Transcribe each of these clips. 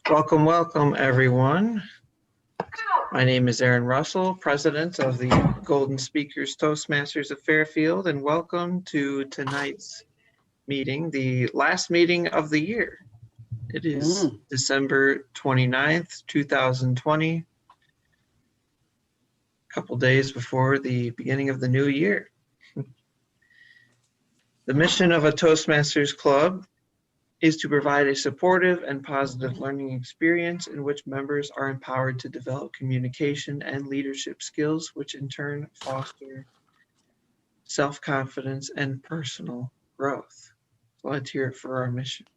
Welcome, welcome, everyone. My name is Aaron Russell, president of the Golden Speakers Toastmasters of Fairfield, and welcome to tonight's meeting, the last meeting of the year. It is December 29th, 2020, a couple days before the beginning of the new year. The mission of a Toastmasters Club is to provide a supportive and positive learning experience in which members are empowered to develop communication and leadership skills, which in turn foster self-confidence and personal growth. So let's hear it for our mission.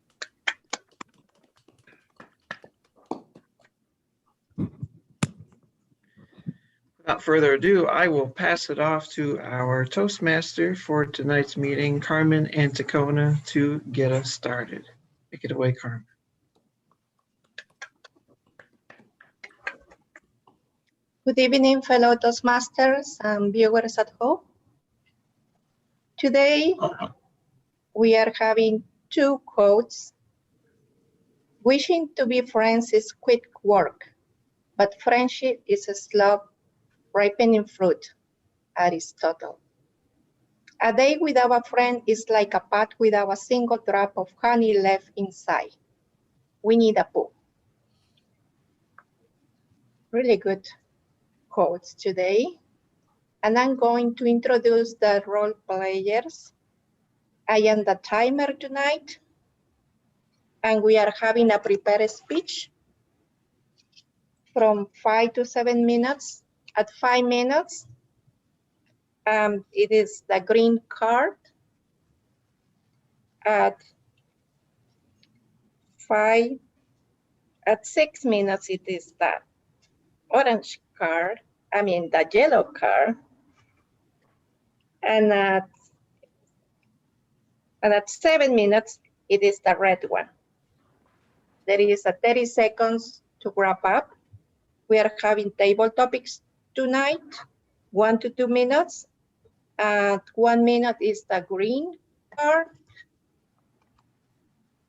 Without further ado, I will pass it off to our Toastmaster for tonight's meeting, Carmen Anticona, to get us started. Take it away, Carmen. Good evening, fellow Toastmasters and viewers at home. Today, we are having two quotes. Wishing to be friends is quick work, but friendship is a slow ripening fruit, Aristotle. A day without a friend is like a pot without a single drop of honey left inside. Winnie the Pooh. Really good quotes today. And I'm going to introduce the role players. I am the timer tonight. And we are having a prepared speech from 5 to 7 minutes. At 5 minutes, it is the green card. At 6 minutes, it is the orange card. I mean, the yellow card. And at 7 minutes, it is the red one. There is a 30 seconds to wrap up. We are having table topics tonight, 1 to 2 minutes. At 1 minute is the green card.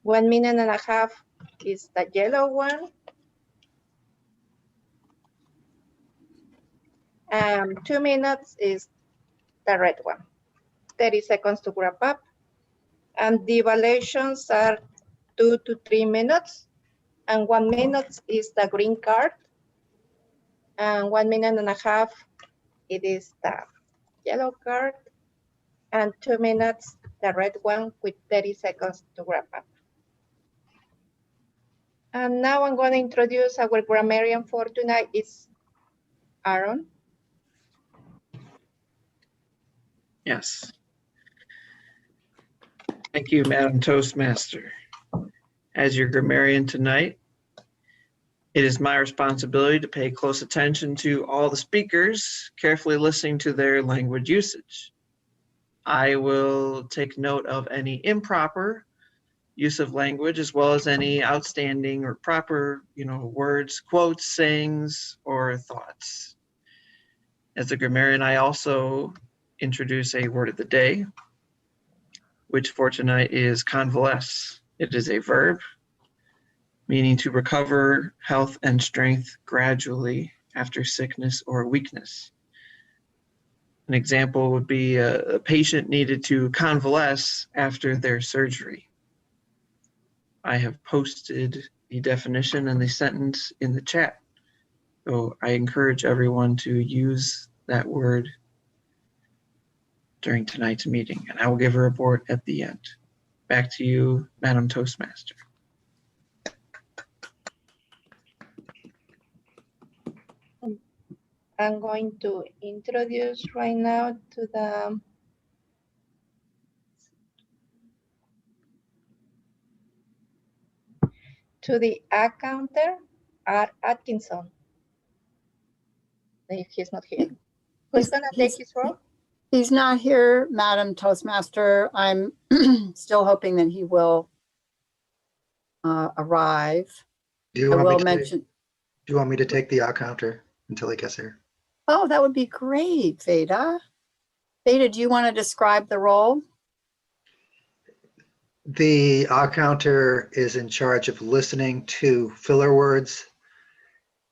1 minute and a half is the yellow one. 2 minutes is the red one. 30 seconds to wrap up. And the evaluations are 2 to 3 minutes. And 1 minute is the green card. And 1 minute and a half, it is the yellow card. And 2 minutes, the red one with 30 seconds to wrap up. And now I'm going to introduce our grammarian for tonight is Aaron. Yes. Thank you, Madam Toastmaster. As your grammarian tonight, it is my responsibility to pay close attention to all the speakers, carefully listening to their language usage. I will take note of any improper use of language, as well as any outstanding or proper, words, quotes, sayings, or thoughts. As a grammarian, I also introduce a word of the day, which for tonight is convalesce. It is a verb, meaning to recover health and strength gradually after sickness or weakness. An example would be a patient needed to convalesce after their surgery. I have posted the definition and the sentence in the chat. So I encourage everyone to use that word during tonight's meeting, and I will give a report at the end. Back to you, Madam Toastmaster. I'm going to introduce right now to the accountant, R. Atkinson. He's not here. Who's going to take his role? He's not here, Madam Toastmaster. I'm still hoping that he will arrive. Do you I want will me mention. Do you want me to take the counter until he gets here? Oh, that would be great, Veda. Veda, do you want to describe the role? The counter is in charge of listening to filler words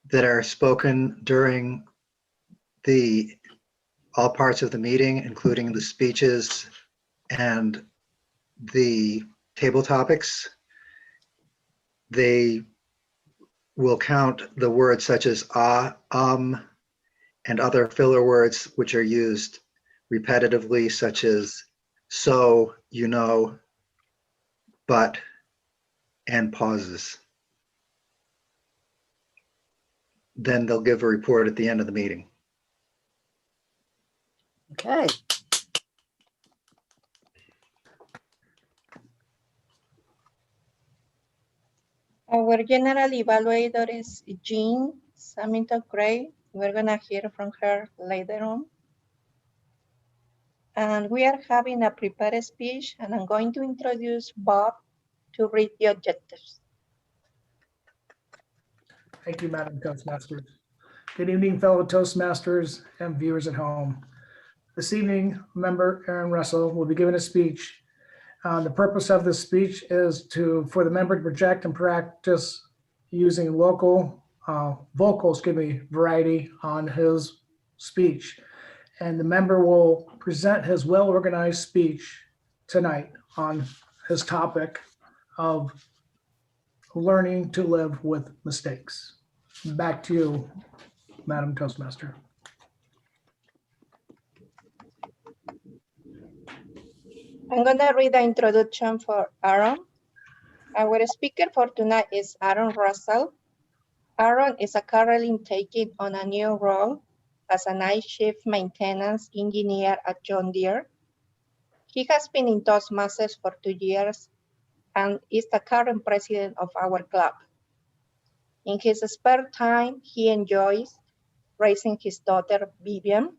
that are spoken during all parts of the meeting, including the speeches and the table topics. They will count the words such as and other filler words which are used repetitively, such as so, you know, but, and pauses. Then they'll give a report at the end of the meeting. Okay. Our general evaluator is Jean Symington Craig. We're gonna hear from her later on. And we are having a prepared speech, and I'm going to introduce Bob to read the objectives. Thank you, Madam Toastmasters. Good evening, fellow Toastmasters and viewers at home. This evening, member Aaron Russell will be giving a speech. The purpose of this speech is for the member to project and practice using vocal variety on his speech. And the member will present his well-organized speech tonight on his topic of learning to live with mistakes. Back to you, Madam Toastmaster. I'm gonna read the introduction for Aaron. Our speaker for tonight is Aaron Russell. Aaron is currently taking on a new role as a night shift maintenance engineer at John Deere. He has been in Toastmasters for 2 years and is the current president of our club. In his spare time, he enjoys raising his daughter, Vivian,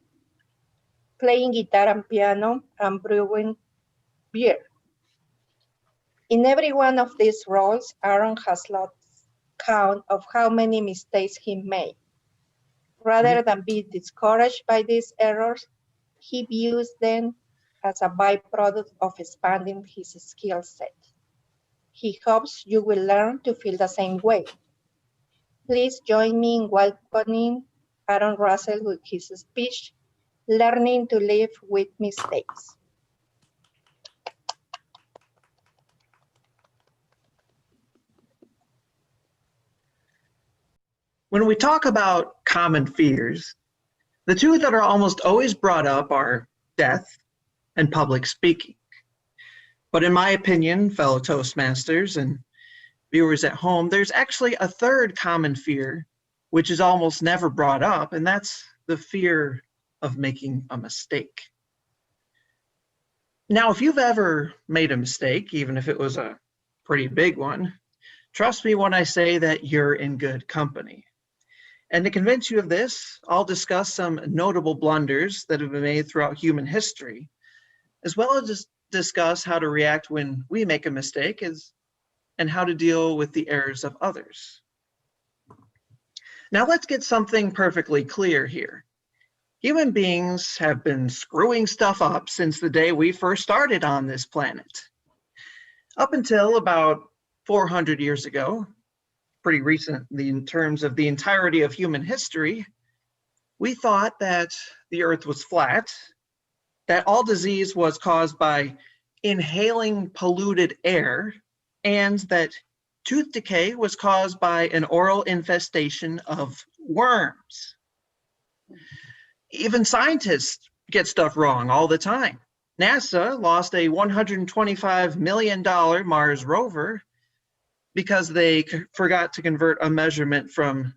playing guitar and piano, and brewing beer. In every one of these roles, Aaron has lost count of how many mistakes he made. Rather than be discouraged by these errors, he views them as a byproduct of expanding his skill set. He hopes you will learn to feel the same way. Please join me in welcoming Aaron Russell with his speech, Learning to Live with Mistakes. When we talk about common fears, the two that are almost always brought up are death and public speaking. But in my opinion, fellow Toastmasters and viewers at home, there's actually a third common fear, which is almost never brought up, and that's the fear of making a mistake. Now, if you've ever made a mistake, even if it was a pretty big one, trust me when I say that you're in good company. And to convince you of this, I'll discuss some notable blunders that have been made throughout human history, as well as discuss how to react when we make a mistake and how to deal with the errors of others. Now let's get something perfectly clear here. Human beings have been screwing stuff up since the day we first started on this planet. Up until about 400 years ago, pretty recent in terms of the entirety of human history, we thought that the earth was flat, that all disease was caused by inhaling polluted air, and that tooth decay was caused by an oral infestation of worms. Even scientists get stuff wrong all the time. NASA lost a $125 million Mars rover because they forgot to convert a measurement from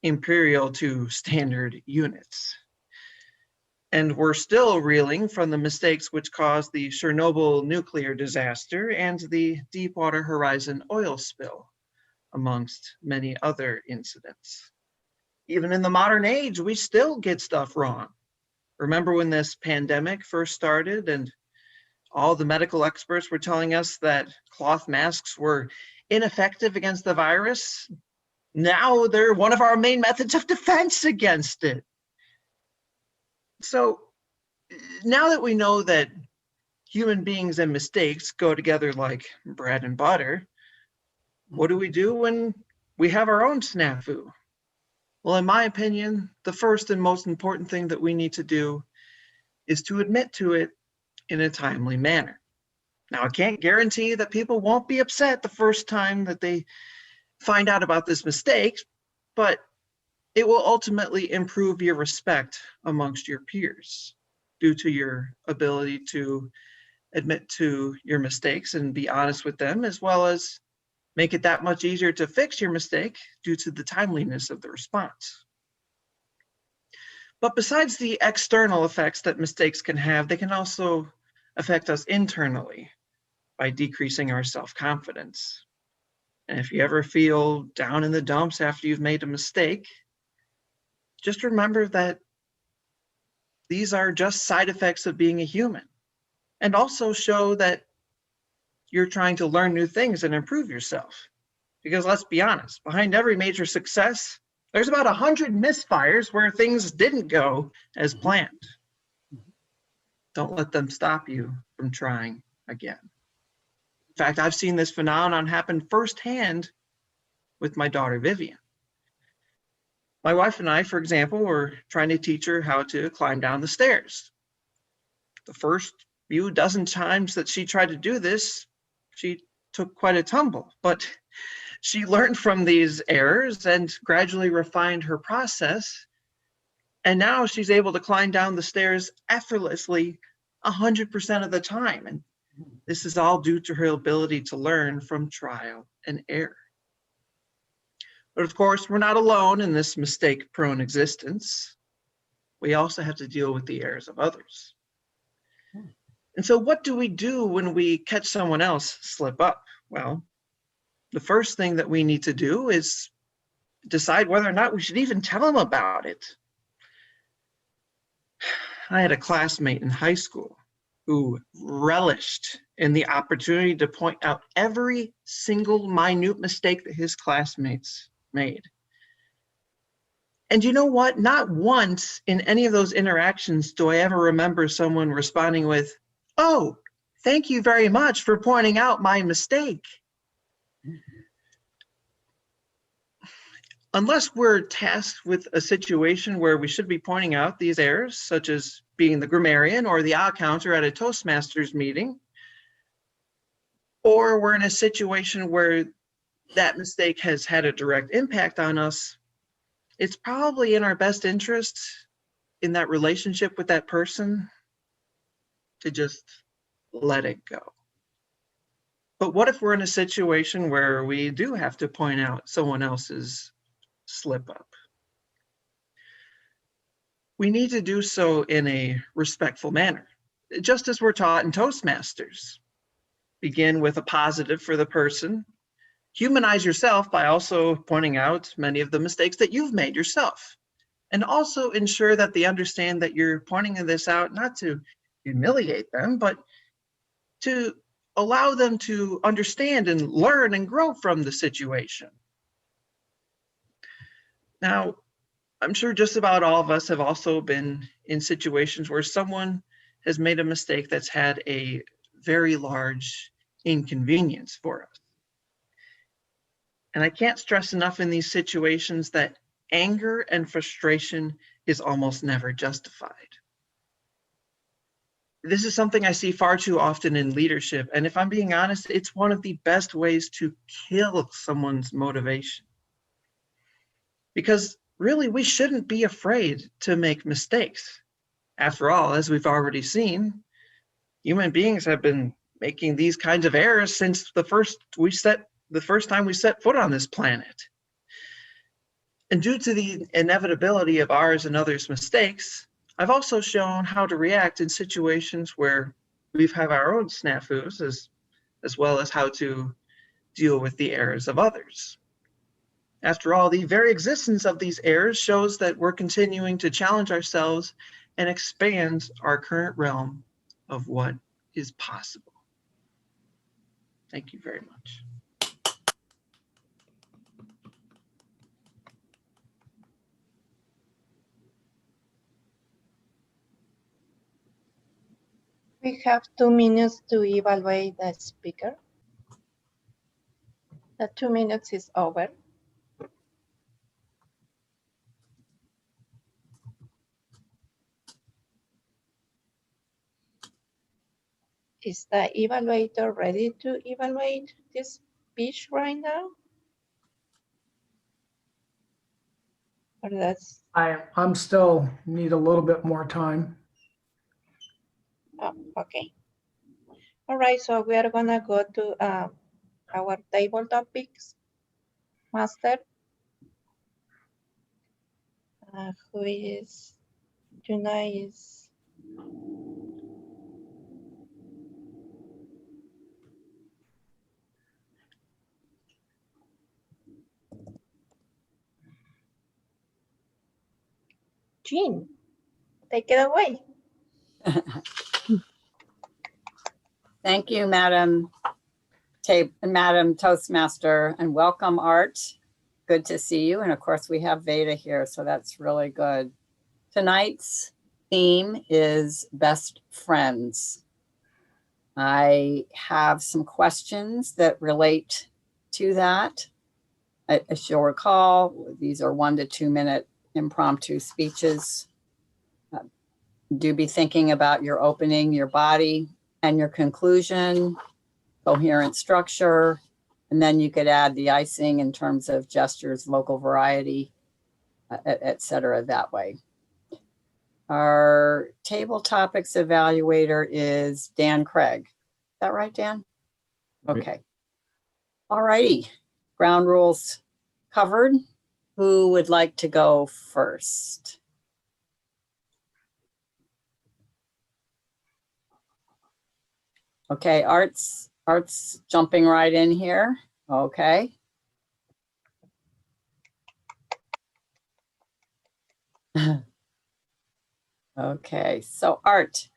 imperial to standard units. And we're still reeling from the mistakes which caused the Chernobyl nuclear disaster and the Deepwater Horizon oil spill, amongst many other incidents. Even in the modern age, we still get stuff wrong. Remember when this pandemic first started and all the medical experts were telling us that cloth masks were ineffective against the virus? Now they're one of our main methods of defense against it. So now that we know that human beings and mistakes go together like bread and butter, what do we do when we have our own snafu? Well, in my opinion, the first and most important thing that we need to do is to admit to it in a timely manner. Now, I can't guarantee that people won't be upset the first time that they find out about this mistake, but it will ultimately improve your respect amongst your peers due to your ability to admit to your mistakes and be honest with them, as well as make it that much easier to fix your mistake due to the timeliness of the response. But besides the external effects that mistakes can have, they can also affect us internally by decreasing our self-confidence. And if you ever feel down in the dumps after you've made a mistake, just remember that these are just side effects of being a human, and also show that you're trying to learn new things and improve yourself. Because let's be honest, behind every major success, there's about 100 misfires where things didn't go as planned. Don't let them stop you from trying again. In fact, I've seen this phenomenon happen firsthand with my daughter, Vivian. My wife and I, for example, were trying to teach her how to climb down the stairs. The first few dozen times that she tried to do this, she took quite a tumble, but she learned from these errors and gradually refined her process. And now she's able to climb down the stairs effortlessly 100% of the time. And this is all due to her ability to learn from trial and error. But of course, we're not alone in this mistake-prone existence. We also have to deal with the errors of others. And so what do we do when we catch someone else slip up? Well, the first thing that we need to do is decide whether or not we should even tell them about it. I had a classmate in high school who relished in the opportunity to point out every single minute mistake that his classmates made. And you know what? Not once in any of those interactions do I ever remember someone responding with, "Oh, thank you very much for pointing out my mistake." Unless we're tasked with a situation where we should be pointing out these errors, such as being the grammarian or the odd counter at a Toastmasters meeting, or we're in a situation where that mistake has had a direct impact on us, it's probably in our best interest in that relationship with that person to just let it go. But what if we're in a situation where we do have to point out someone else's slip up? We need to do so in a respectful manner, just as we're taught in Toastmasters. Begin with a positive for the person. Humanize yourself by also pointing out many of the mistakes that you've made yourself. And also ensure that they understand that you're pointing this out not to humiliate them, but to allow them to understand and learn and grow from the situation. Now, I'm sure just about all of us have also been in situations where someone has made a mistake that's had a very large inconvenience for us. And I can't stress enough in these situations that anger and frustration is almost never justified. This is something I see far too often in leadership. And if I'm being honest, it's one of the best ways to kill someone's motivation. Because really, we shouldn't be afraid to make mistakes. After all, as we've already seen, human beings have been making these kinds of errors since the first time we set foot on this planet. And due to the inevitability of ours and others' mistakes, I've also shown how to react in situations where we've had our own snafus, as well as how to deal with the errors of others. After all, the very existence of these errors shows that we're continuing to challenge ourselves and expand our current realm of what is possible. Thank you very much. We have 2 minutes to evaluate the speaker. The 2 minutes is over. Is the evaluator ready to evaluate this speech right now? Or that's, I'm still need a little bit more time. oh, okay. All right, so we are gonna go to our table topics. Master, who is, Juna is, Jean, take it away. Thank you, Madam Toastmaster, and welcome, Art. Good to see you. And of course, we have Veda here, so that's really good. Tonight's theme is best friends. I have some questions that relate to that. As you'll recall, these are 1 to 2 minute impromptu speeches. Do be thinking about your opening, your body, and your conclusion, coherent structure, and then you could add the icing in terms of gestures, vocal variety, et cetera, that way. Our table topics evaluator is Dan Craig. Is that right, Dan? Okay. All righty. Ground rules covered. Who would like to go first? Okay, Art's jumping right in here. Okay. Okay, so Art,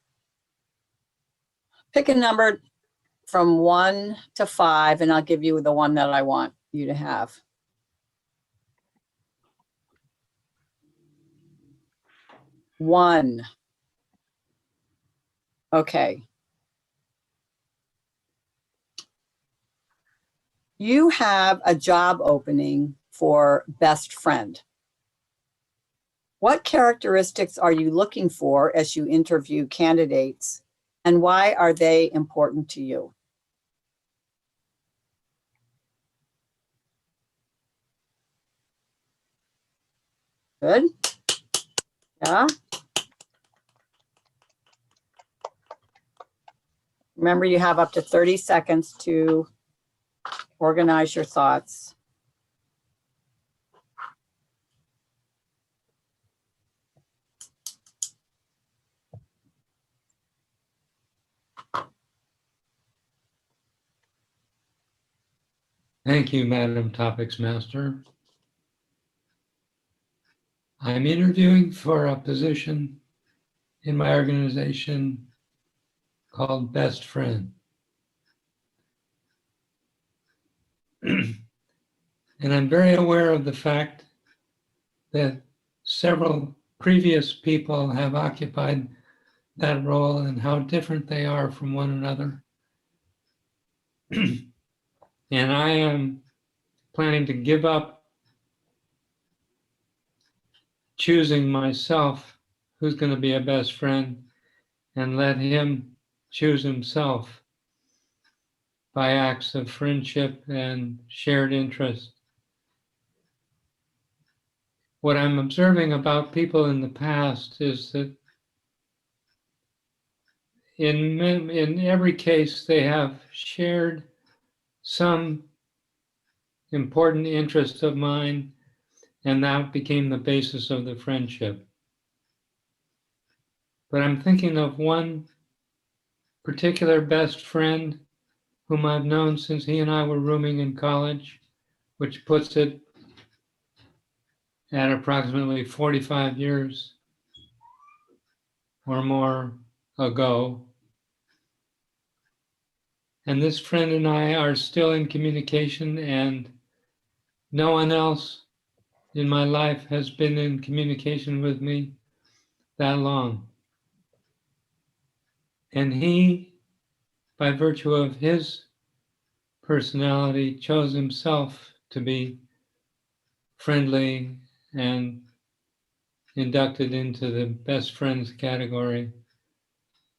pick a number from 1 to 5, and I'll give you the one that I want you to have. 1. Okay. You have a job opening for best friend. What characteristics are you looking for as you interview candidates, and why are they important to you? Good. Yeah. Remember, you have up to 30 seconds to organize your thoughts. Thank you, Madam Topics Master. I'm interviewing for a position in my organization called Best Friend. And I'm very aware of the fact that several previous people have occupied that role and how different they are from one another. And I am planning to give up choosing myself who's going to be a best friend and let him choose himself by acts of friendship and shared interest. What I'm observing about people in the past is that in every case, they have shared some important interest of mine, and that became the basis of the friendship. But I'm thinking of one particular best friend whom I've known since he and I were rooming in college, which puts it at approximately 45 years or more ago. And this friend and I are still in communication, and no one else in my life has been in communication with me that long. And he, by virtue of his personality, chose himself to be friendly and inducted into the best friends category.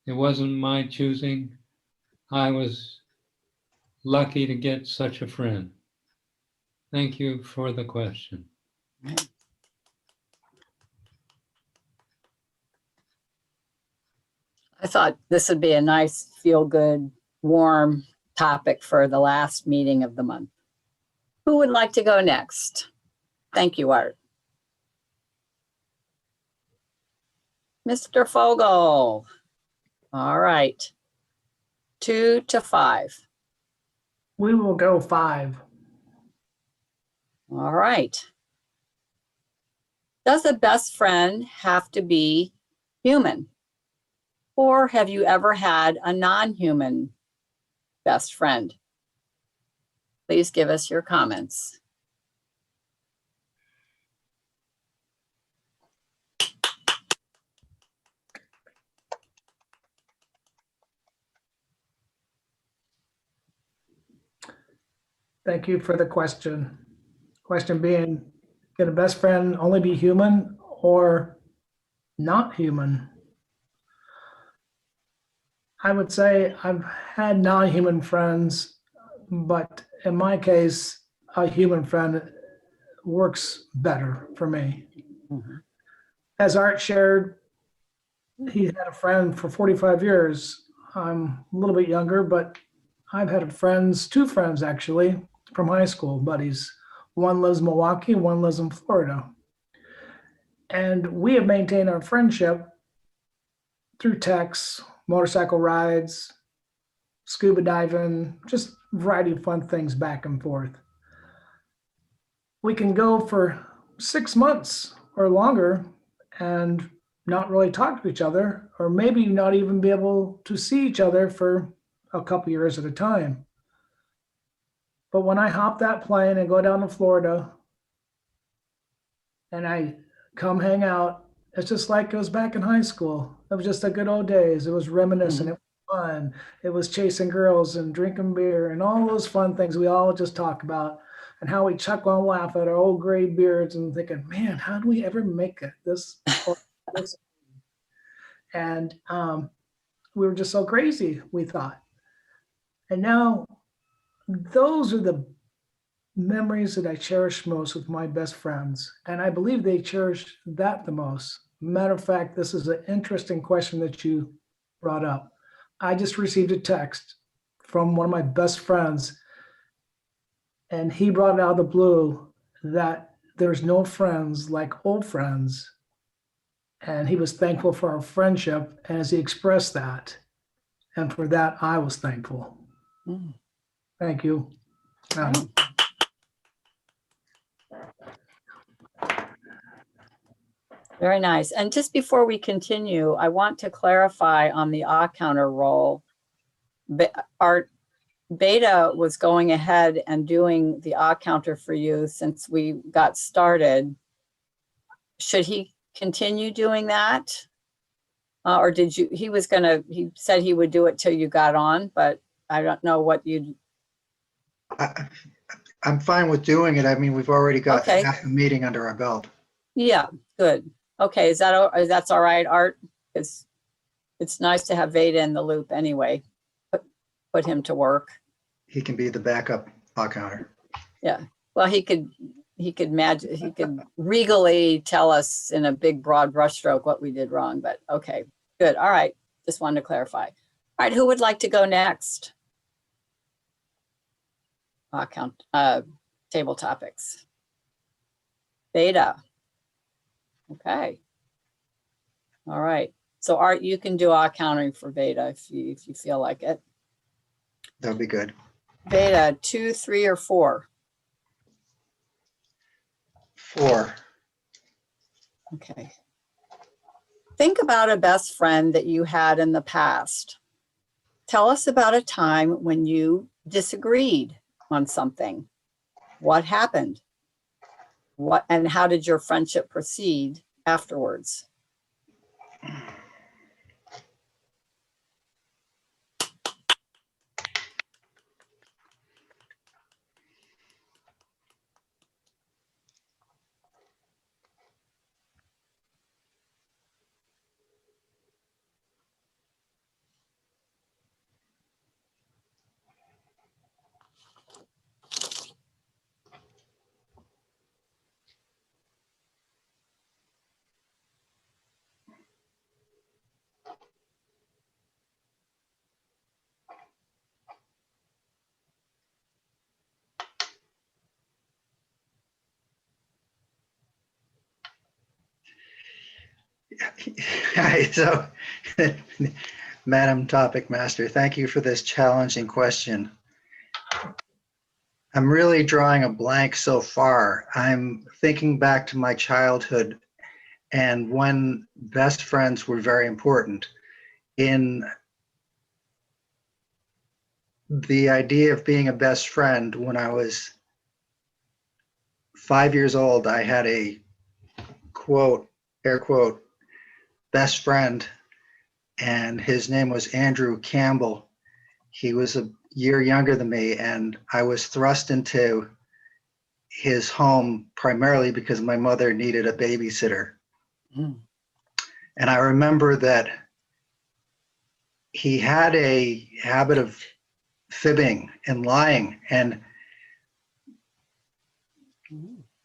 It wasn't my choosing. I was lucky to get such a friend. Thank you for the question. I thought this would be a nice, feel-good, warm topic for the last meeting of the month. Who would like to go next? Thank you, Art. Mr. Fogel. All right. 2 to 5. We will go 5. All right. Does a best friend have to be human? Or have you ever had a non-human best friend? Please give us your comments. Thank you for the question. Question being, can a best friend only be human or not human? I would say I've had non-human friends, but in my case, a human friend works better for me. Mhm. As Art shared, he had a friend for 45 years. I'm a little bit younger, but I've had friends, 2 friends actually, from high school buddies. One lives in Milwaukee, one lives in Florida. And we have maintained our friendship through texts, motorcycle rides, scuba diving, just a variety of fun things back and forth. We can go for 6 months or longer and not really talk to each other, or maybe not even be able to see each other for a couple years at a time. But when I hop that plane and go down to Florida and I come hang out, it's just like it was back in high school. It was just the good old days. It was reminiscent. It was fun. It was chasing girls and drinking beer and all those fun things we all just talk about, and how we chuckle and laugh at our old gray beards and thinking, man, how did we ever make it this? And we were just so crazy, we thought. And now those are the memories that I cherish most with my best friends. And I believe they cherish that the most. Matter of fact, this is an interesting question that you brought up. I just received a text from one of my best friends, and he brought it out of the blue that there's no friends like old friends. And he was thankful for our friendship as he expressed that. And for that, I was thankful. Mm. Thank you. Very nice. And just before we continue, I want to clarify on the counter role. Art Beta was going ahead and doing the counter for you since we got started. Should he continue doing that? Or did you, he said he would do it till you got on, but I don't know what you'd. I'm fine with doing it. I mean, we've already got Okay. half the meeting under our belt. Yeah, good. Okay, that's all right, Art? It's nice to have Veda in the loop anyway. Put him to work. He can be the backup counter. Yeah. Well, he could regally tell us in a big broad brushstroke what we did wrong, but okay, good. All right. Just wanted to clarify. All right, who would like to go next? Table topics. Beta. Okay. All right. So Art, you can do counting for Beta if you feel like it. That'd be good. Beta, 2, 3, or 4? 4. Okay. Think about a best friend that you had in the past. Tell us about a time when you disagreed on something. What happened? And how did your friendship proceed afterwards? Hi, so, Madam Topic Master, thank you for this challenging question. I'm really drawing a blank so far. I'm thinking back to my childhood and when best friends were very important. In the idea of being a best friend, when I was 5 years old, I had a quote, air quote, best friend, and his name was Andrew Campbell. He was a year younger than me, and I was thrust into his home primarily because my mother needed a babysitter. Mm. And I remember that he had a habit of fibbing and lying. And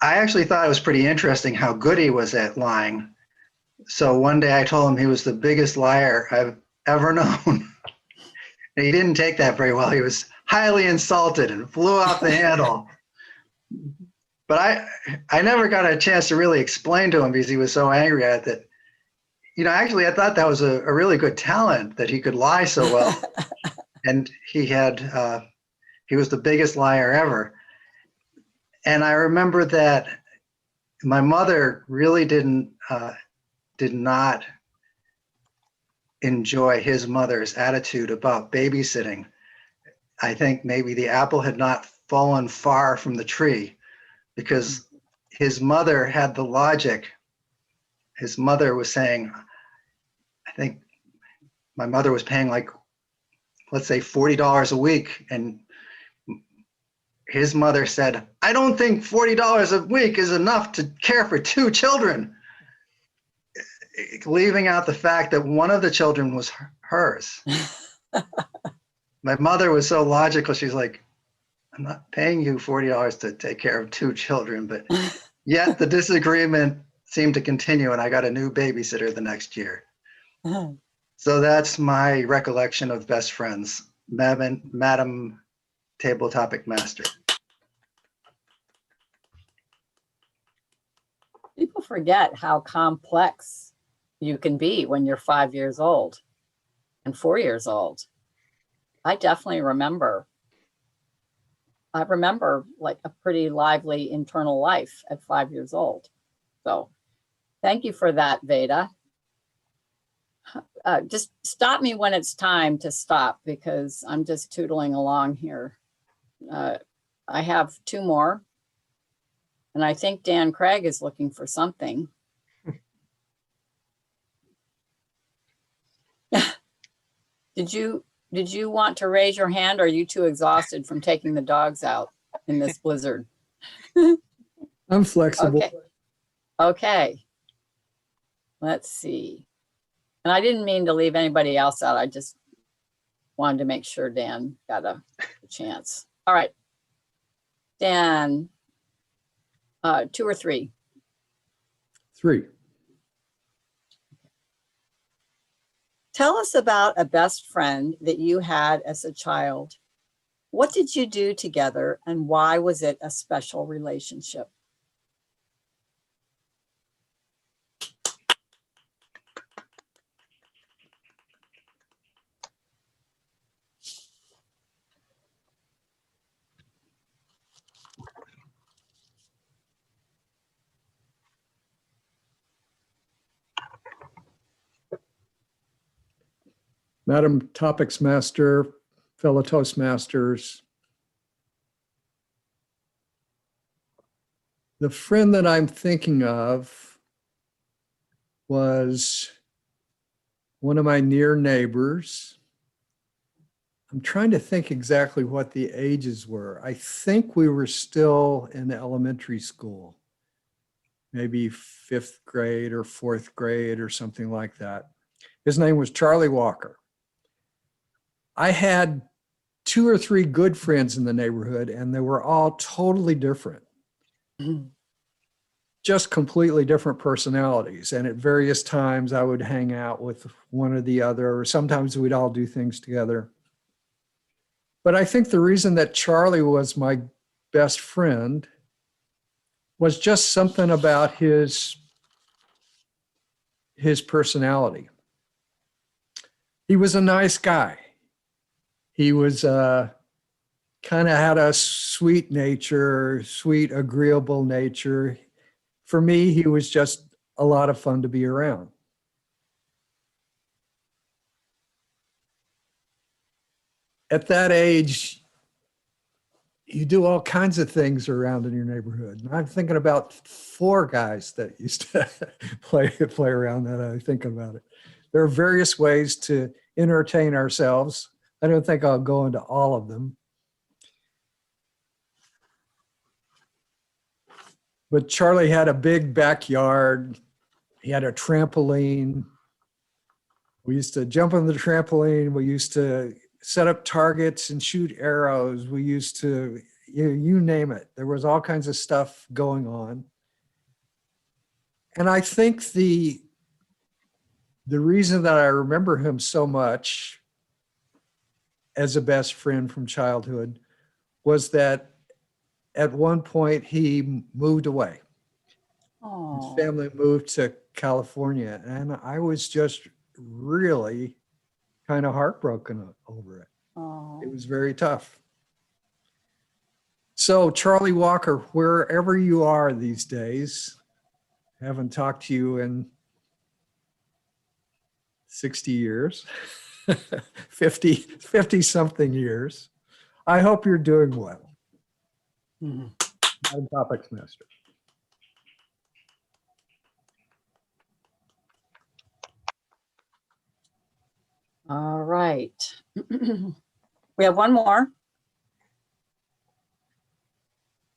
I actually thought it was pretty interesting how good he was at lying. So one day I told him he was the biggest liar I've ever known. And he didn't take that very well. He was highly insulted and flew off the handle. But I never got a chance to really explain to him because he was so angry at it. You know, actually, I thought that was a really good talent that he could lie so well. And he was the biggest liar ever. And I remember that my mother really did not enjoy his mother's attitude about babysitting. I think maybe the apple had not fallen far from the tree because his mother had the logic. His mother was saying, I think my mother was paying like, let's say $40 a week. And his mother said, I don't think $40 a week is enough to care for 2 children. Leaving out the fact that one of the children was hers. My mother was so logical. She's like, I'm not paying you $40 to take care of 2 children, but yet the disagreement seemed to continue and I got a new babysitter the next year. So that's my recollection of best friends. Madam Table Topic Master. People forget how complex you can be when you're 5 years old and 4 years old. I definitely remember. I remember like a pretty lively internal life at 5 years old. So thank you for that, Veda. Just stop me when it's time to stop because I'm just tootling along here. I have 2 more. And I think Dan Craig is looking for something. Did you want to raise your hand or are you too exhausted from taking the dogs out in this blizzard? I'm flexible. Okay. Let's see. And I didn't mean to leave anybody else out. I just wanted to make sure Dan got a chance. All right. Dan, 2 or 3? 3. Tell us about a best friend that you had as a child. What did you do together and why was it a special relationship? Madam Topics Master, fellow Toastmasters. The friend that I'm thinking of was one of my near neighbors. I'm trying to think exactly what the ages were. I think we were still in elementary school, maybe 5th grade or 4th grade or something like that. His name was Charlie Walker. I had 2 or 3 good friends in the neighborhood, and they were all totally different. Just completely different personalities. And at various times, I would hang out with one or the other, or sometimes we'd all do things together. But I think the reason that Charlie was my best friend was just something about his his personality. He was a nice guy. He was kind of had a sweet nature, sweet, agreeable nature. For me, he was just a lot of fun to be around. At that age, you do all kinds of things around in your neighborhood. And I'm thinking about 4 guys that used to play around that. I think about it. There are various ways to entertain ourselves. I don't think I'll go into all of them. But Charlie had a big backyard. He had a trampoline. We used to jump on the trampoline. We used to set up targets and shoot arrows. We used to, you name it. There was all kinds of stuff going on. And I think the reason that I remember him so much as a best friend from childhood was that at one point he moved away. Oh, His family moved to California, and I was just really kind of heartbroken over it. oh. It was very tough. So Charlie Walker, wherever you are these days, I haven't talked to you in 60 years, 50 something years. I hope you're doing well. Mhm. Madam Topics Master. All right. We have one more.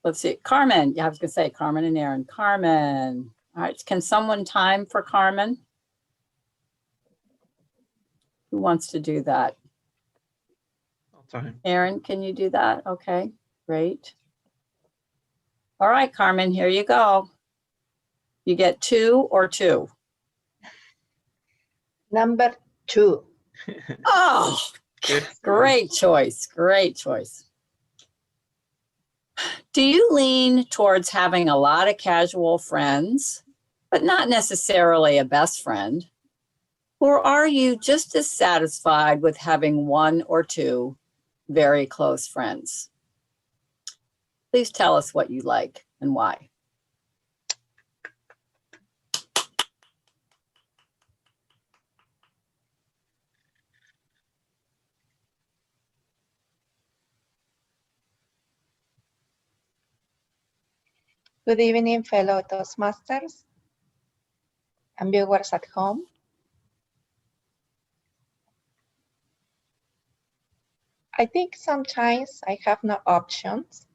Let's see. Carmen. Yeah, I was going to say Carmen and Aaron. Carmen. All right. Can someone time for Carmen? Who wants to do that? All time. Aaron, can you do that? Okay, great. All right, Carmen, here you go. You get 2 or 2. Number 2. Oh, Good. great choice. Great choice. Do you lean towards having a lot of casual friends, but not necessarily a best friend? Or are you just as satisfied with having 1 or 2 very close friends? Please tell us what you like and why. Good evening, fellow Toastmasters and viewers at home. I think sometimes I have no options.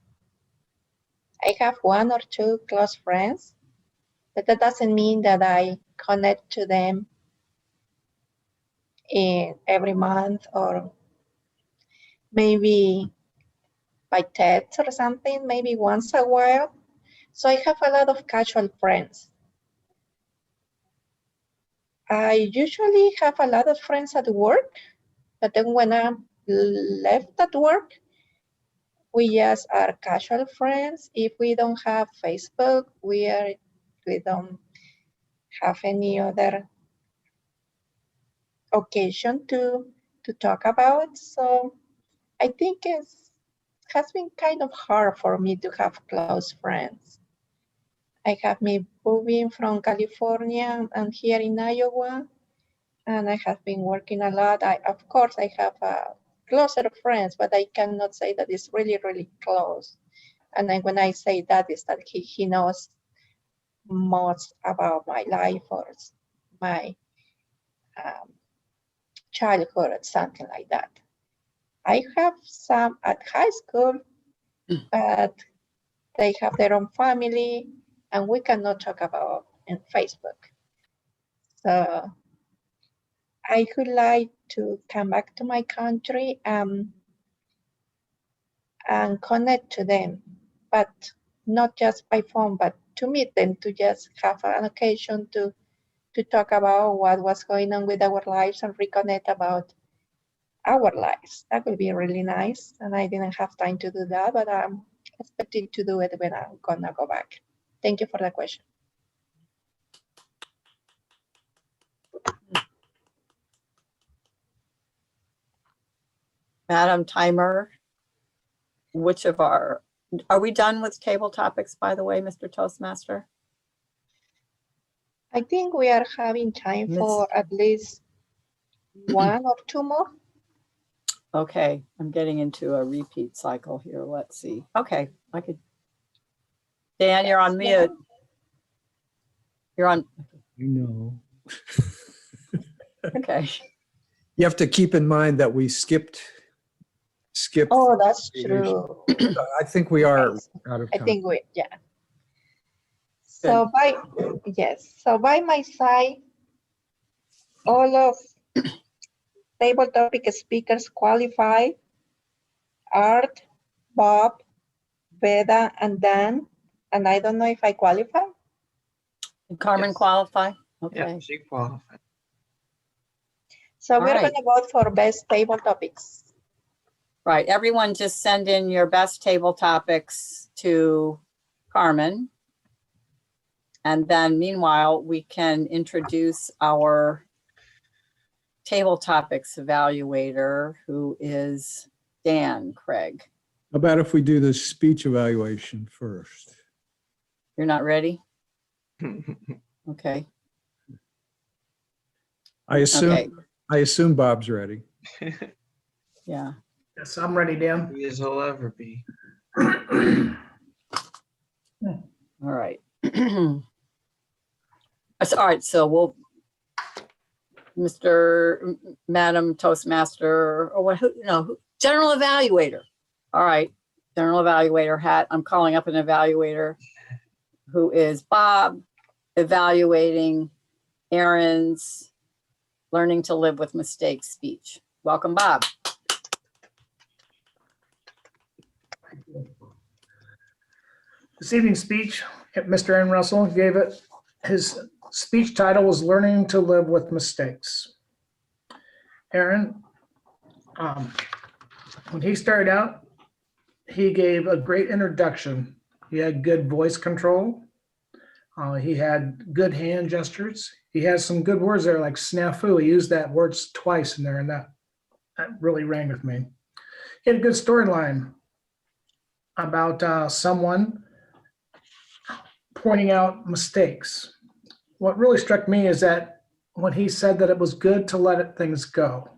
I have 1 or 2 close friends, but that doesn't mean that I connect to them every month or maybe by text or something, maybe once a while. So I have a lot of casual friends. I usually have a lot of friends at work, but then when I'm left at work, we just are casual friends. If we don't have Facebook, we don't have any other occasion to talk about. So I think it has been kind of hard for me to have close friends. I have me moving from California and here in Iowa, and I have been working a lot. Of course, I have closer friends, but I cannot say that it's really, really close. And then when I say that, is that he knows most about my life or my childhood, something like that. I have some at high school, but they have their own family, and we cannot talk about in Facebook. So I would like to come back to my country and connect to them, but not just by phone, but to meet them, to just have an occasion to talk about what was going on with our lives and reconnect about our lives. That would be really nice. And I didn't have time to do that, but I'm expecting to do it when I'm gonna go back. Thank you for the question. Madam Timer, which of are we done with table topics, by the way, Mr. Toastmaster? I think we are having time for at least one or two more. Okay, I'm getting into a repeat cycle here. Let's see. Okay, I could. Dan, you're on mute. You're on. You know. Okay. You have to keep in mind that we skipped. Oh, that's true. I think we are out of I time. think we, yeah. So by my side, all of table topic speakers qualify: Art, Bob, Veda, and Dan. And I don't know if I qualify. Did Carmen Yes. qualify? Yeah, Okay. she qualified. So All we're right. going to vote for best table topics. Right. Everyone just send in your best table topics to Carmen. And then meanwhile, we can introduce our table topics evaluator, who is Dan Craig. How about if we do the speech evaluation first? You're not ready? Okay. I Okay. assume Bob's ready. Yeah. Yes, I'm ready, Dan. As he'll ever be. All right. All right. So we'll, Madam Toastmaster, or what, general evaluator. All right. General evaluator hat. I'm calling up an evaluator who is Bob, evaluating Aaron's Learning to Live with Mistakes speech. Welcome, Bob. This evening's speech, Mr. Aaron Russell gave it. His speech title was Learning to Live with Mistakes. Aaron, when he started out, he gave a great introduction. He had good voice control. He had good hand gestures. He has some good words there like snafu. He used that word twice in there, and that really rang with me. He had a good storyline about someone pointing out mistakes. What really struck me is that when he said that it was good to let things go.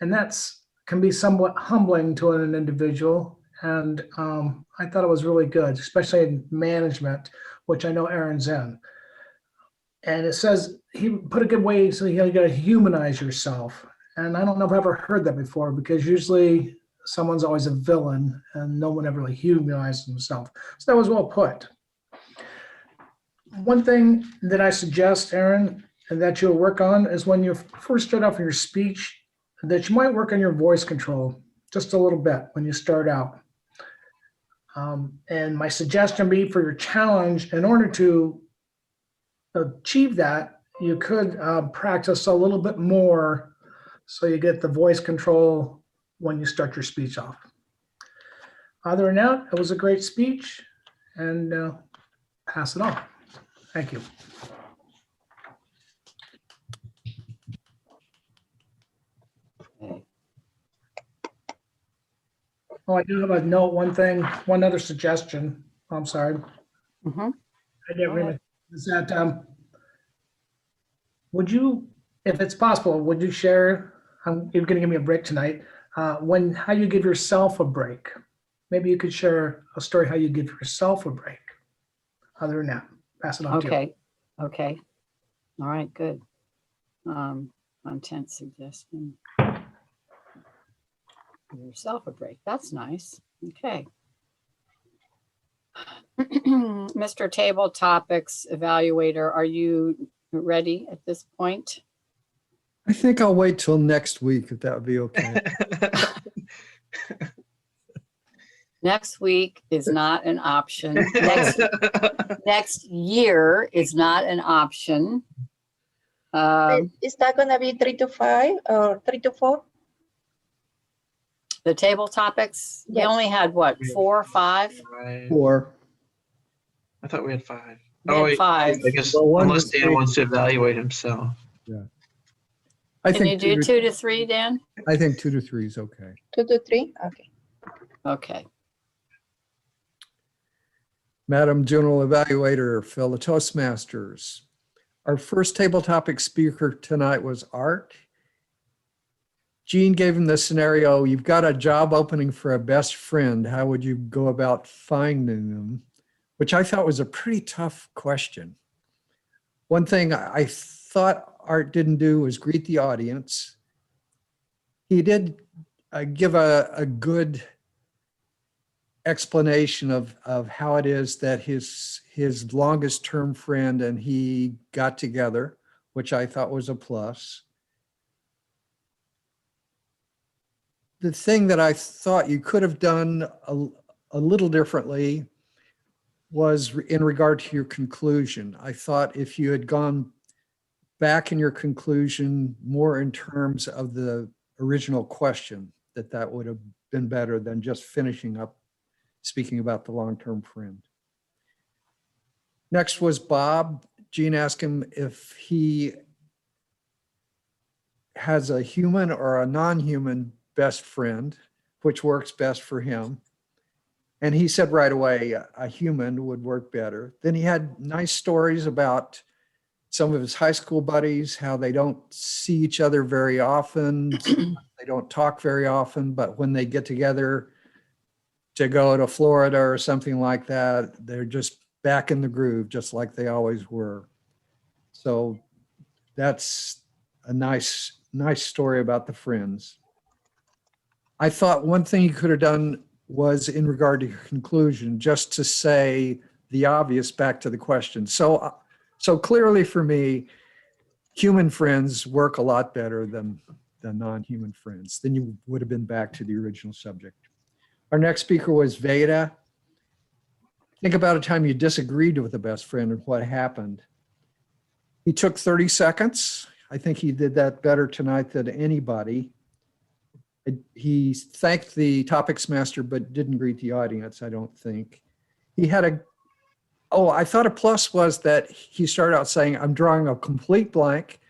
And that's can be somewhat humbling to an individual. And I thought it was really good, especially in management, which I know Aaron's in. And it says he put a good way, so you got to humanize yourself. And I don't know if I've ever heard that before, because usually someone's always a villain and no one ever really humanizes himself. So that was well put. One thing that I suggest, Aaron, and that you'll work on is when you first start off in your speech, that you might work on your voice control just a little bit when you start out. And my suggestion would be for your challenge, in order to achieve that, you could practice a little bit more so you get the voice control when you start your speech off. Other than that, it was a great speech, and pass it on. Thank you. Oh, I do have a note, one other suggestion. I'm sorry. Mhm. I didn't really, is that, would you, if it's possible, would you share, you're gonna give me a break tonight, how you give yourself a break? Maybe you could share a story how you give yourself a break. Other than that, pass it on to you. Okay. Okay. All right, good. Content suggestion. Give yourself a break. That's nice. Okay. Mr. Table Topics Evaluator, are you ready at this point? I think I'll wait till next week if that would be okay. Next week is not an option. Next year is not an option. Is that going to be 3 to 5 or 3 to 4? The table topics, we Yes. only had what, 4 or 5? Or, I thought we had 5. We had 5. I guess Well, one unless was Dan three. wants to evaluate himself. I Can you think do 2 to 3, Dan? I think 2 to 3 is okay. 2 to 3? Okay. Okay. Madam General Evaluator, fellow Toastmasters. Our first table topic speaker tonight was Art. Jean gave him the scenario, you've got a job opening for a best friend. How would you go about finding them? Which I thought was a pretty tough question. One thing I thought Art didn't do was greet the audience. He did give a good explanation of how it is that his longest term friend and he got together, which I thought was a plus. The thing that I thought you could have done a little differently was in regard to your conclusion. I thought if you had gone back in your conclusion more in terms of the original question, that would have been better than just finishing up speaking about the long-term friend. Next was Bob. Jean asked him if he has a human or a non-human best friend, which works best for him. And he said right away, a human would work better. Then he had nice stories about some of his high school buddies, how they don't see each other very often. They don't talk very often, but when they get together to go to Florida or something like that, they're just back in the groove, just like they always were. So that's a nice story about the friends. I thought one thing you could have done was in regard to your conclusion, just to say the obvious back to the question. So clearly for me, human friends work a lot better than non-human friends. Then you would have been back to the original subject. Our next speaker was Veda. Think about a time you disagreed with a best friend and what happened. He took 30 seconds. I think he did that better tonight than anybody. He thanked the topics master, but didn't greet the audience, I don't think. He had I thought a plus was that he started out saying, I'm drawing a complete blank.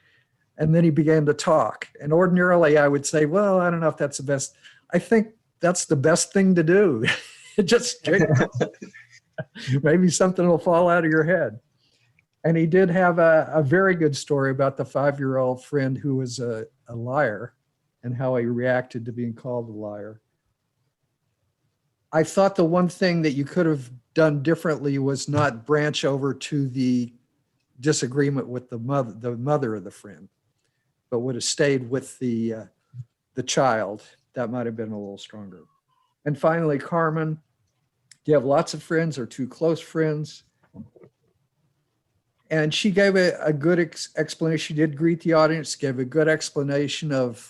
And then he began to talk. And ordinarily I would say, well, I don't know if that's the best. I think that's the best thing to do. Just maybe something will fall out of your head. And he did have a very good story about the 5-year-old friend who was a liar and how he reacted to being called a liar. I thought the one thing that you could have done differently was not branch over to the disagreement with the mother of the friend, but would have stayed with the child. That might have been a little stronger. And finally, Carmen, do you have lots of friends or 2 close friends? And she gave a good explanation. She did greet the audience, gave a good explanation of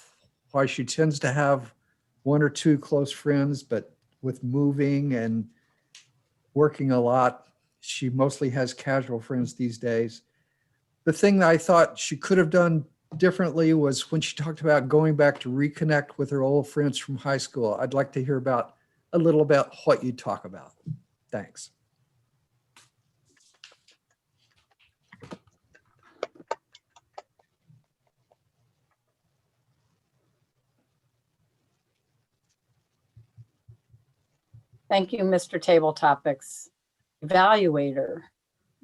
why she tends to have 1 or 2 close friends, but with moving and working a lot, she mostly has casual friends these days. The thing that I thought she could have done differently was when she talked about going back to reconnect with her old friends from high school. I'd like to hear a little about what you talk about. Thanks. Thank you, Mr. Table Topics. Evaluator.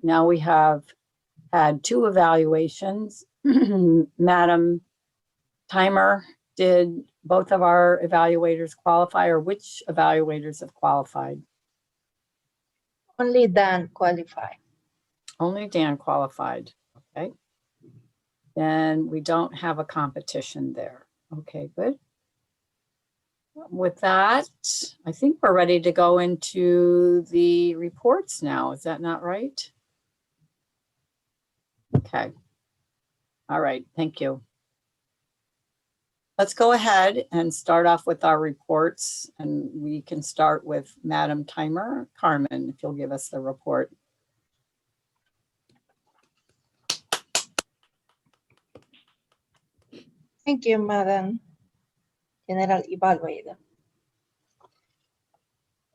Now we have had 2 evaluations. Madam Timer, did both of our evaluators qualify, or which evaluators have qualified? Only Dan qualified. Only Dan qualified. Okay. Then we don't have a competition there. Okay, good. With that, I think we're ready to go into the reports now. Is that not right? Okay. All right, thank you. Let's go ahead and start off with our reports, and we can start with Madam Timer. Carmen, if you'll give us the report. Thank you, Madam General Evaluator.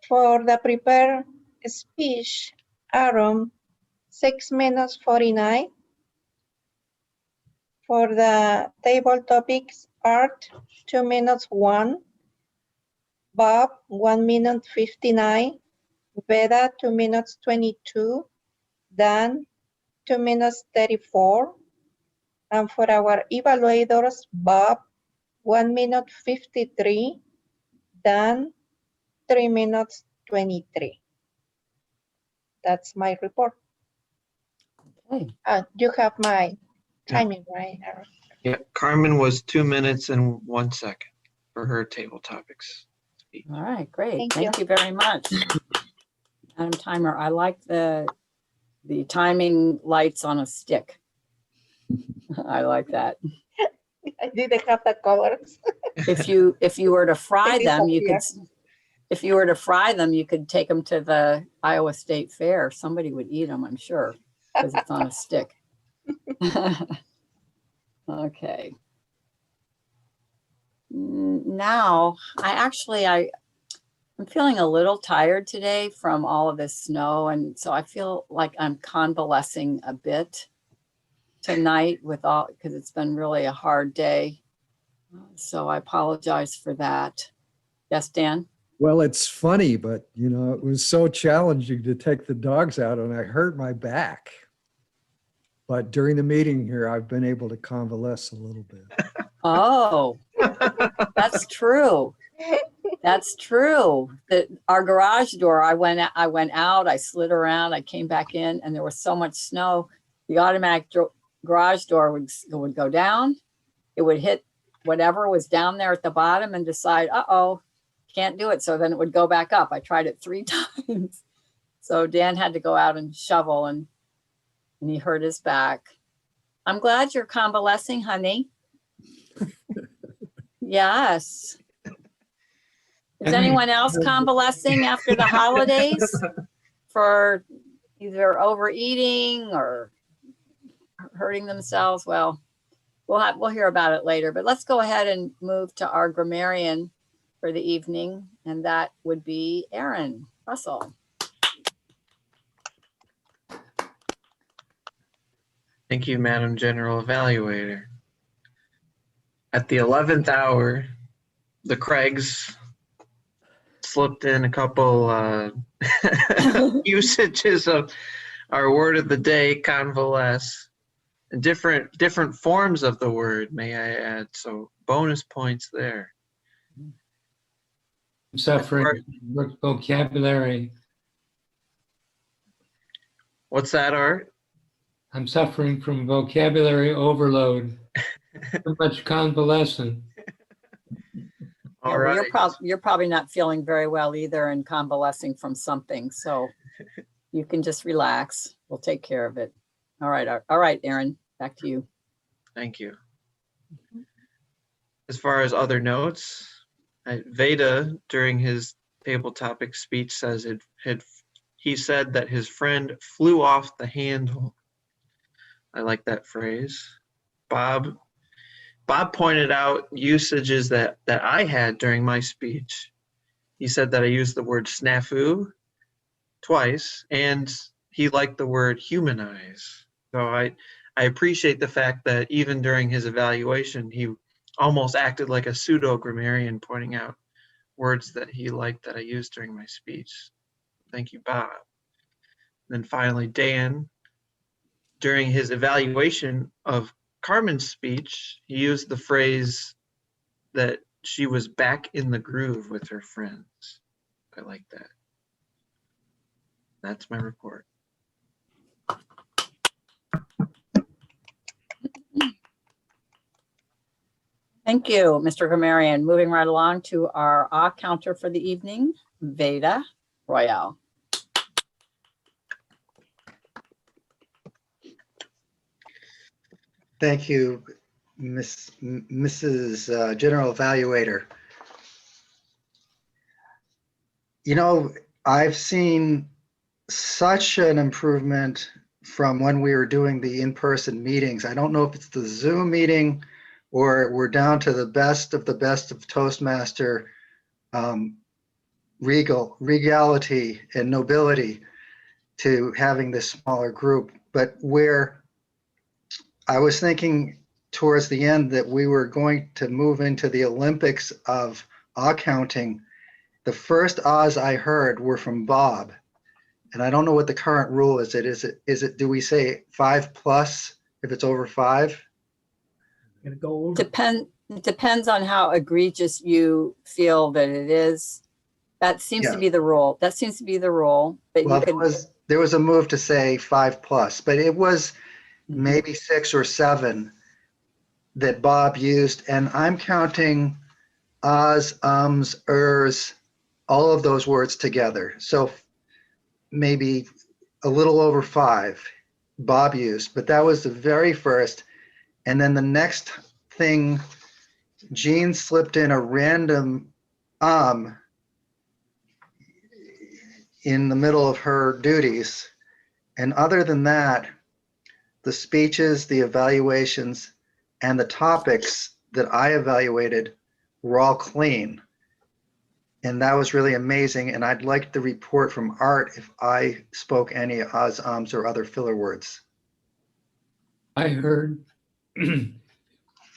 For the prepared speech, Aaron, 6 minutes 49. For the table topics, art, 2 minutes 1. Bob, 1 minute 59. Veda, 2 minutes 22. Dan, 2 minutes 34. And for our evaluators, Bob, 1 minute 53. Dan, 3 minutes 23. That's my report. Okay. You have my timing, right, Aaron? Yeah, Carmen was 2 minutes and 1 second for her table topics speech. All right, great. Thank Thank you very much. Madam Timer, I like the timing lights on a stick. I like that. I didn't have the colors. If you were to fry It them, you could, disappears. if you were to fry them, you could take them to the Iowa State Fair. Somebody would eat them, I'm sure, because it's on a stick. Okay. Now, I'm feeling a little tired today from all of this snow, and so I feel like I'm convalescing a bit tonight because it's been really a hard day. So I apologize for that. Yes, Dan? Well, it's funny, but you know, it was so challenging to take the dogs out and I hurt my back. But during the meeting here, I've been able to convalesce a little bit. Oh, that's true. That's true. Our garage door, I went out, I slid around, I came back in, and there was so much snow. The automatic garage door would go down. It would hit whatever was down there at the bottom and decide, uh-oh, can't do it. So then it would go back up. I tried it 3 times. So Dan had to go out and shovel, and he hurt his back. I'm glad you're convalescing, honey. Yes. Is anyone else convalescing after the holidays for either overeating or hurting themselves? Well, we'll hear about it later, but let's go ahead and move to our grammarian for the evening, and that would be Aaron Russell. Thank you, Madam General Evaluator. At the 11th hour, the Craigs slipped in a couple usages of our word of the day, convalesce, and different forms of the word, may I add. So bonus points there. Suffering vocabulary. What's that, Art? I'm suffering from vocabulary overload. Too much convalescent. All Yeah, well, right. you're probably not feeling very well either and convalescing from something. So you can just relax. We'll take care of it. All right, Aaron, back to you. Thank you. As far as other notes, Veda, during his table topic speech, says he said that his friend flew off the handle. I like that phrase. Bob pointed out usages that I had during my speech. He said that I used the word snafu twice, and he liked the word humanize. So I appreciate the fact that even during his evaluation, he almost acted like a pseudo-grammarian, pointing out words that he liked that I used during my speech. Thank you, Bob. And then finally, Dan, during his evaluation of Carmen's speech, he used the phrase that she was back in the groove with her friends. I like that. That's my report. Thank you, Mr. Grammarian. Moving right along to our counter for the evening, Veda Royale. Thank you, Mrs. General Evaluator. You know, I've seen such an improvement from when we were doing the in-person meetings. I don't know if it's the Zoom meeting or we're down to the best of Toastmaster regality and nobility to having this smaller group. But where I was thinking towards the end that we were going to move into the Olympics of counting, the first ahs I heard were from Bob. And I don't know what the current rule is. Do we say 5+ if it's over 5? Gonna go over. Depends on how egregious you feel that it is. That seems to Yeah. be the rule. That seems to be the rule. But Well, you could, there was a move to say 5+, but it was maybe 6 or 7 that Bob used. And I'm counting ahs, ums, ers, all of those words together. So maybe a little over 5 Bob used, but that was the very first. And then the next thing, Jean slipped in a random in the middle of her duties. And other than that, the speeches, the evaluations, and the topics that I evaluated were all clean. And that was really amazing. And I'd like the report from Art if I spoke any ahs, ums, or other filler words. I heard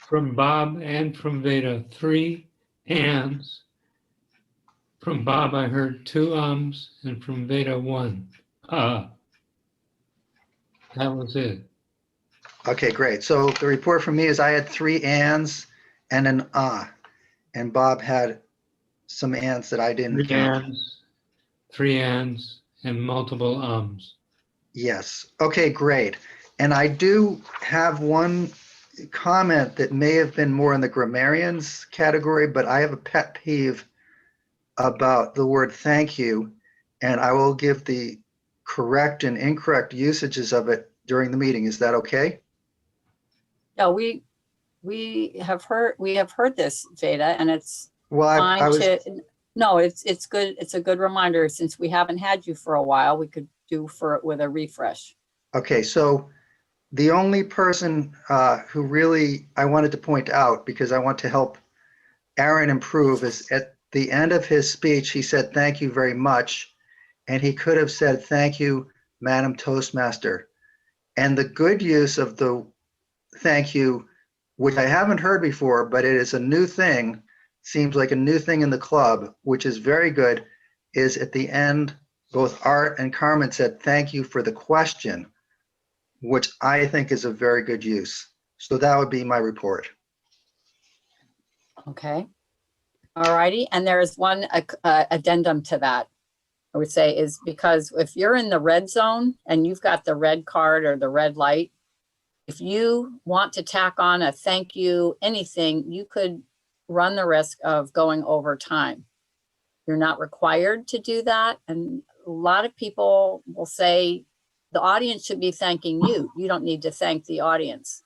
from Bob and from Veda 3 ands. From Bob, I heard 2 ums, and from Veda 1. That was it. Okay, great. So the report from me is I had 3 ands and an and Bob had some ands that I didn't 3 count. ands, 3 ands, and multiple ums. Yes. Okay, great. And I do have one comment that may have been more in the grammarians category, but I have a pet peeve about the word thank you, and I will give the correct and incorrect usages of it during the meeting. Is that okay? no, we have heard this, Veda, and it's Well, I fine was, to, no, it's good. It's a good reminder. Since we haven't had you for a while, we could do for it with a refresh. okay, so the only person who really I wanted to point out, because I want to help Aaron improve, is at the end of his speech, he said, "Thank you very much." And he could have said, "Thank you, Madam Toastmaster." And the good use of the thank you, which I haven't heard before, but it is a new thing, seems like a new thing in the club, which is very good, is at the end, both Art and Carmen said, "Thank you for the question," which I think is a very good use. So that would be my report. Okay. All righty. And there is one addendum to that, I would say, is because if you're in the red zone and you've got the red card or the red light, if you want to tack on a thank you, anything, you could run the risk of going over time. You're not required to do that. And a lot of people will say the audience should be thanking you. You don't need to thank the audience.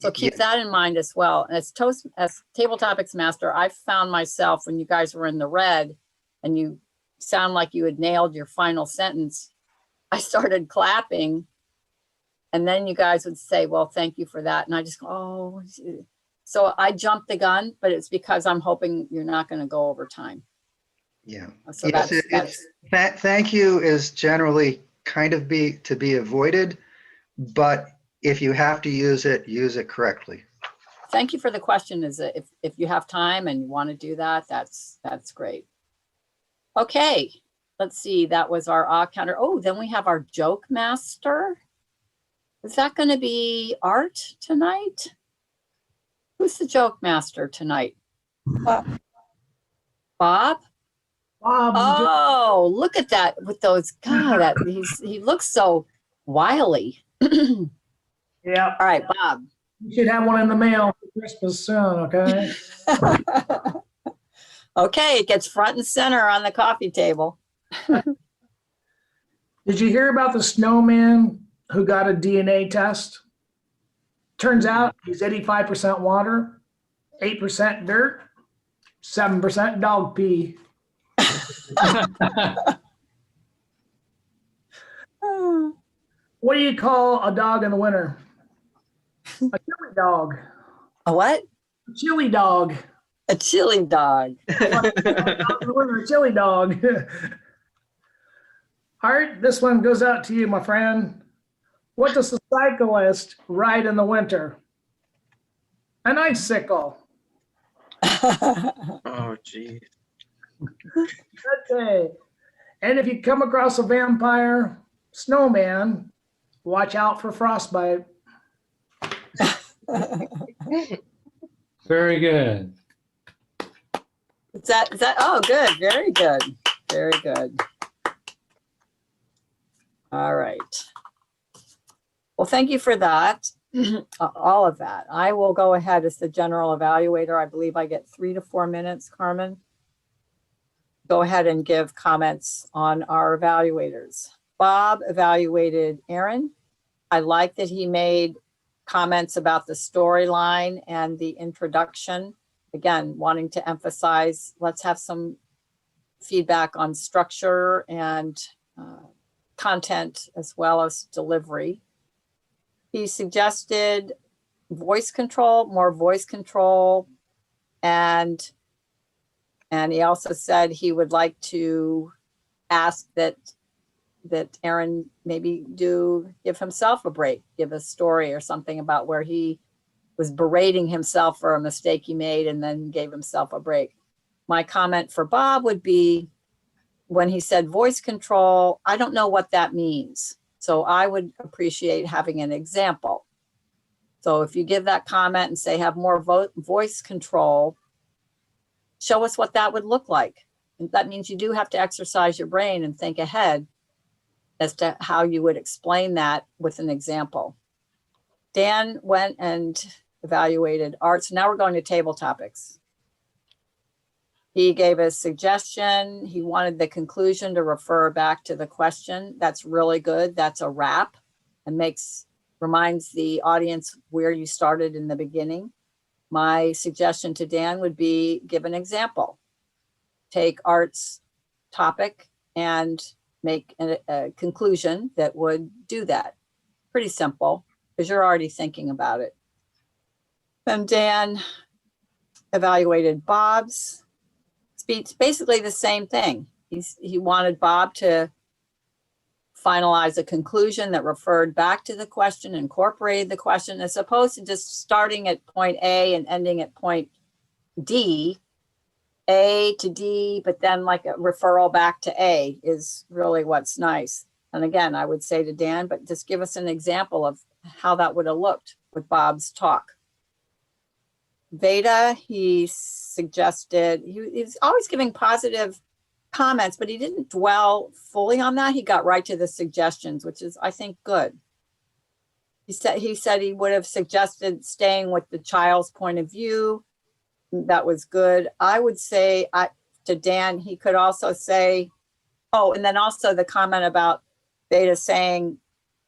So keep that in mind as well. And as Table Topics Master, I found myself when you guys were in the red and you sound like you had nailed your final sentence, I started clapping. And then you guys would say, well, thank you for that. And I just go, oh, so I jumped the gun, but it's because I'm hoping you're not going to go over time. Yeah. So Yes, thank you is generally kind of to be avoided, but if you have to use it correctly. Thank you for the question. Is that if you have time and you want to do that, that's great. Okay, let's see. That was our counter. Oh, then we have our joke master. Is that going to be Art tonight? Who's the joke master tonight? Bob. Bob? Bob, Oh, look at that with those. God, he looks so wily. yeah, All right, Bob. you should have one in the mail for Christmas soon, okay? Okay, it gets front and center on the coffee table. Did you hear about the snowman who got a DNA test? Turns out he's 85% water, 8% dirt, 7% dog pee. What do you call a dog in the winter? A chili dog. A what? A chili dog. A chili dog. A chili dog. Art, this one goes out to you, my friend. What does a cyclist ride in the winter? An icicle. Oh, geez. Okay. And if you come across a vampire snowman, watch out for frostbite. Very good. Is that, oh, good, very good, very good. All right. Well, thank you for that, all of that. I will go ahead as the general evaluator. I believe I get 3 to 4 minutes, Carmen. Go ahead and give comments on our evaluators. Bob evaluated Aaron. I like that he made comments about the storyline and the introduction. Again, wanting to emphasize, let's have some feedback on structure and content as well as delivery. He suggested voice control, more voice control, and he also said he would like to ask that Aaron maybe give himself a break, give a story or something about where he was berating himself for a mistake he made and then gave himself a break. My comment for Bob would be when he said voice control, I don't know what that means. So I would appreciate having an example. So if you give that comment and say have more voice control, show us what that would look like. And that means you do have to exercise your brain and think ahead as to how you would explain that with an example. Dan went and evaluated art. So now we're going to table topics. He gave a suggestion. He wanted the conclusion to refer back to the question. That's really good. That's a wrap and reminds the audience where you started in the beginning. My suggestion to Dan would be give an example. Take Art's topic and make a conclusion that would do that. Pretty simple because you're already thinking about it. Then Dan evaluated Bob's speech, basically the same thing. He wanted Bob to finalize a conclusion that referred back to the question, incorporated the question, as opposed to just starting at point A and ending at point D, A to D, but then like a referral back to A is really what's nice. And again, I would say to Dan, but just give us an example of how that would have looked with Bob's talk. Veda, he suggested, he's always giving positive comments, but he didn't dwell fully on that. He got right to the suggestions, which is, I think, good. He said he would have suggested staying with the child's point of view. That was good. I would say to Dan, he could also say, oh, and then also the comment about Veda saying,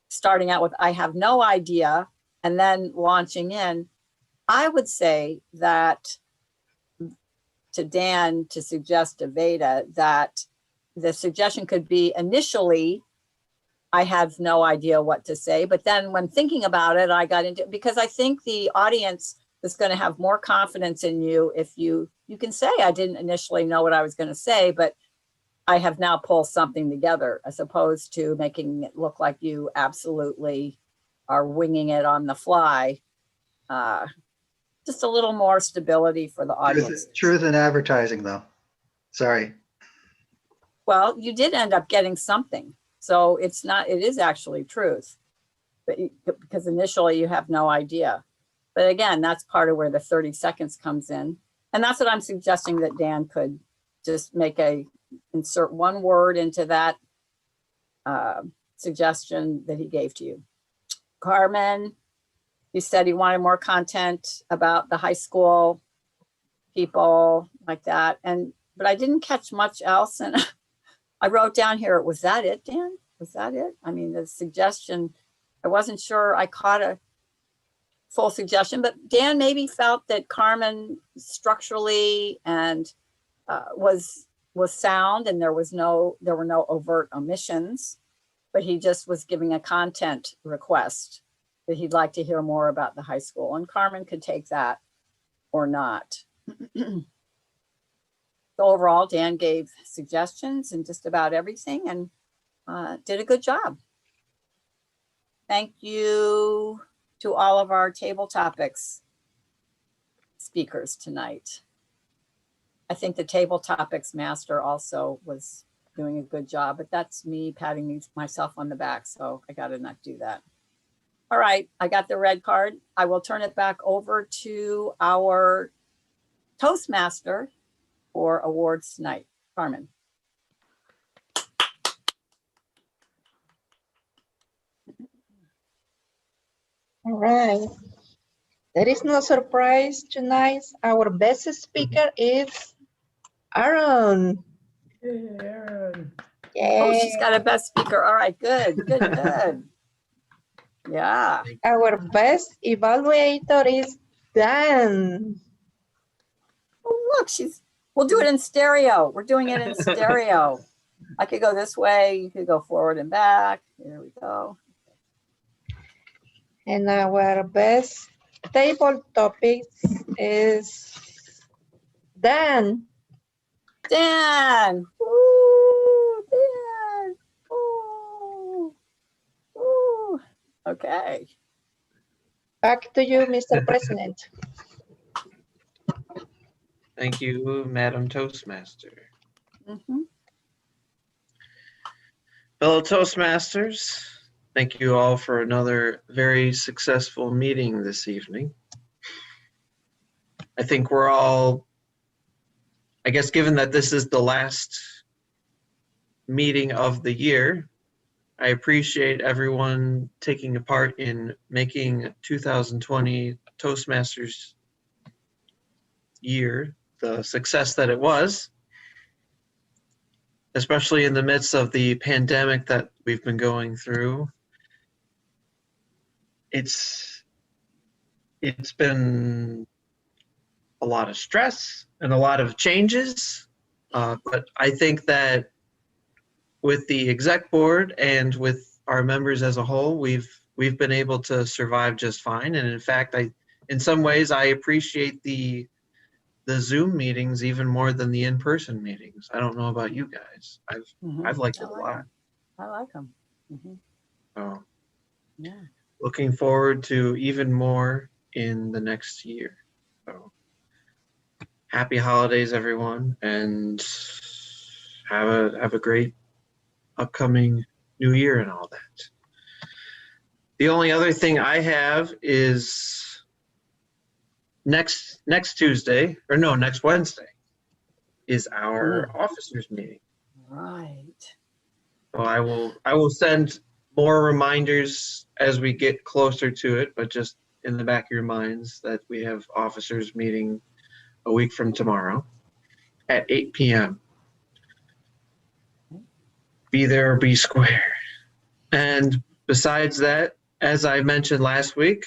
starting out with, I have no idea, and then launching in. I would say that to Dan to suggest to Veda that the suggestion could be initially, I have no idea what to say, but then when thinking about it, I got into, because I think the audience is going to have more confidence in you if you can say, I didn't initially know what I was going to say, but I have now pulled something together, as opposed to making it look like you absolutely are winging it on the fly. Just a little more stability for the audience. Truth in advertising, though. Sorry. Well, you did end up getting something. So it is actually truth, but because initially you have no idea. But again, that's part of where the 30 seconds comes in. And that's what I'm suggesting that Dan could just insert one word into that suggestion that he gave to you. Carmen, he said he wanted more content about the high school people like that. But I didn't catch much else. And I wrote down here, was that it, Dan? Was that it? I mean, the suggestion, I wasn't sure I caught a full suggestion, but Dan maybe felt that Carmen structurally and was sound, and there were no overt omissions, but he just was giving a content request that he'd like to hear more about the high school, and Carmen could take that or not. So overall, Dan gave suggestions and just about everything and did a good job. Thank you to all of our table topics. speakers tonight. I think the table topics master also was doing a good job, but that's me patting myself on the back, so I gotta not do that. All right, I got the red card. I will turn it back over to our Toastmaster for awards tonight. Carmen. All right. There is no surprise tonight. Our best speaker is Aaron. Hey, Aaron. Oh, she's Yay. got a best speaker. All right, good, good, good. Yeah. Our best evaluator is Dan. Oh, look, we'll do it in stereo. We're doing it in stereo. I could go this way. You could go forward and back. There we go. And our best table topics is Dan. Dan. Woo, Dan. Ooh. Ooh. Okay. Back to you, Mr. President. Thank you, Madam Toastmaster. Mhm. Fellow Toastmasters, thank you all for another very successful meeting this evening. I think we're all, I guess, given that this is the last meeting of the year, I appreciate everyone taking a part in making 2020 Toastmasters year the success that it was, especially in the midst of the pandemic that we've been going through. It's been a lot of stress and a lot of changes, but I think that with the exec board and with our members as a whole, we've been able to survive just fine. And in fact, in some ways, I appreciate the Zoom meetings even more than the in-person meetings. I don't know about you guys. I've liked it a lot. I like them. Mhm. So Yeah. looking forward to even more in the next year. So happy holidays, everyone, and have a great upcoming new year and all that. The only other thing I have is next Tuesday, or no, next Wednesday is our officers meeting. Right. So I will send more reminders as we get closer to it, but just in the back of your minds that we have officers meeting a week from tomorrow at 8 p.m. Be there or be square. And besides that, as I mentioned last week,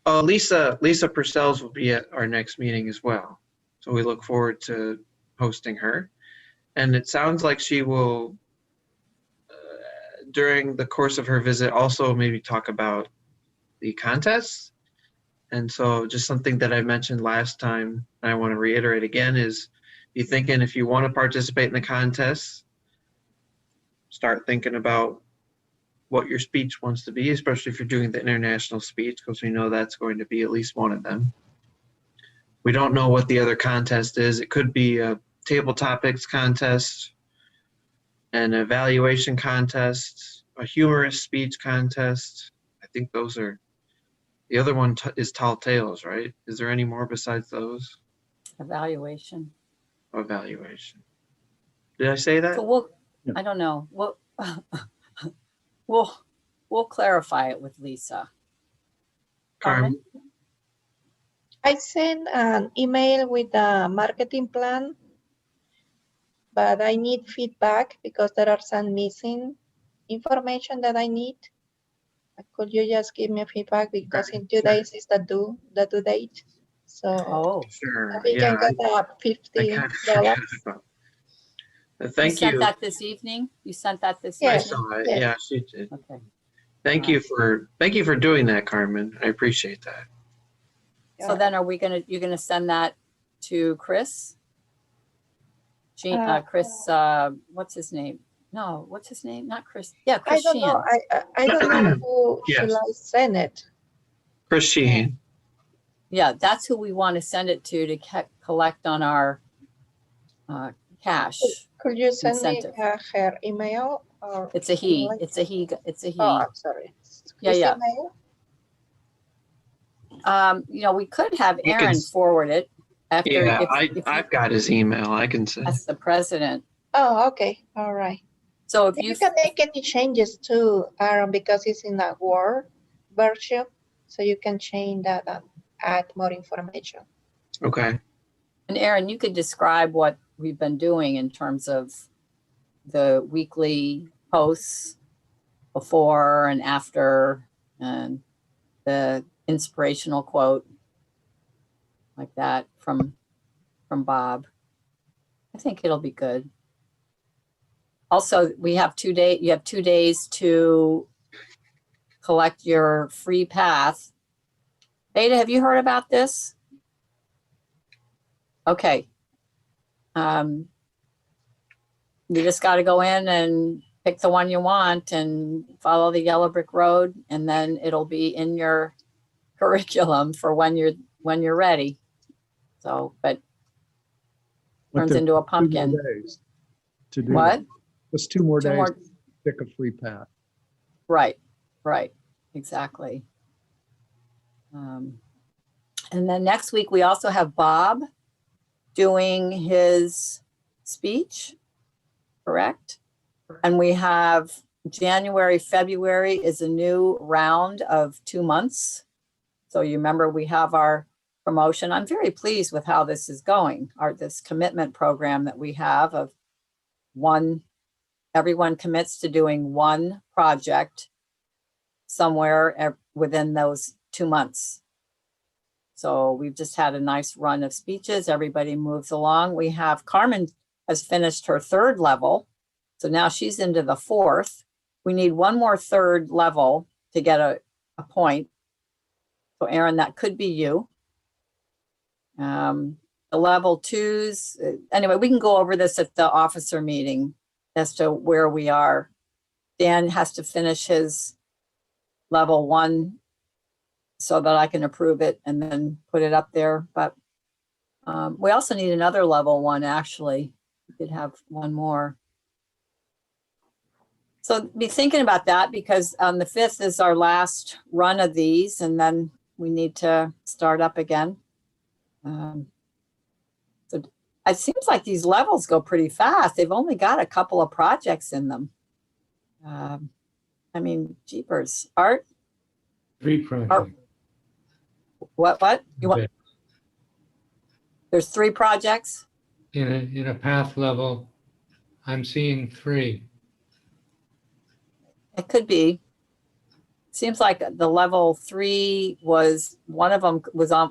Lisa Purcells will be at our next meeting as well. So we look forward to hosting her. And it sounds like she will, during the course of her visit, also maybe talk about the contests. And so just something that I mentioned last time, and I want to reiterate again, is be thinking if you want to participate in the contest, start thinking about what your speech wants to be, especially if you're doing the international speech, because we know that's going to be at least one of them. We don't know what the other contest is. It could be a table topics contest, an evaluation contest, a humorous speech contest. I think those are, the other one is Tall Tales, right? Is there any more besides those? Evaluation. Evaluation. Did I say that? So I don't know. We'll clarify it with Lisa. Carmen? I sent an email with a marketing plan, but I need feedback because there are some missing information that I need. Could you just give me feedback because in 2 days is the due date. So Oh, Sure. we Yeah, can get I $50. kind of forgot about that. Thank you sent you. that this evening? You sent that this I Yes. evening? saw it. Yes. Yeah, she did. Okay. Thank you for doing that, Carmen. I appreciate that. So then you're gonna send that to Chris? Chris, what's his name? No, what's his name? Not Chris. Yeah, I Chris don't know. Sheehan. I don't know who Yes. should I send it. Chris Sheehan. yeah, that's who we want to send it to collect on our cash. Could you send Incentive. me her email? Or It's a he, email? it's a he, it's a he. Oh, I'm sorry. Yeah, yeah. Email? You know, we could have You can Aaron s- forward it after. Yeah, if I've got his email. I can send. That's the president. Oh, okay. All right. So if You you, can make any changes too, Aaron, because it's in a Word version. So you can change that and add more information. Okay. and Aaron, you could describe what we've been doing in terms of the weekly posts before and after, and the inspirational quote like that from Bob. I think it'll be good. Also, you have 2 days to collect your free path. Beta, have you heard about this? Okay. You just got to go in and pick the one you want and follow the yellow brick road, and then it'll be in your curriculum for when you're ready. So, but turns there's into a 2 more pumpkin. days to do What? that. Just 2 more 2 days more. to pick a free path. Right, exactly. And then next week, we also have Bob doing his speech, correct? And we have January, February is a new round of 2 months. So you remember we have our promotion. I'm very pleased with how this is going, this commitment program that we have of everyone commits to doing one project somewhere within those 2 months. So we've just had a nice run of speeches. Everybody moves along. We have Carmen has finished her 3rd level. So now she's into the 4th. We need one more 3rd level to get a point. So Aaron, that could be you. The level 2s, anyway, we can go over this at the officer meeting as to where we are. Dan has to finish his level 1 so that I can approve it and then put it up there. But we also need another level 1, actually. We could have one more. So be thinking about that, because on the 5th is our last run of these, and then we need to start up again. So it seems like these levels go pretty fast. They've only got a couple of projects in them. I mean, jeepers. Art? 3 projects. What? You want? Okay. There's 3 projects? In a path level, I'm seeing 3. It could be. Seems like the level 3 was, one of them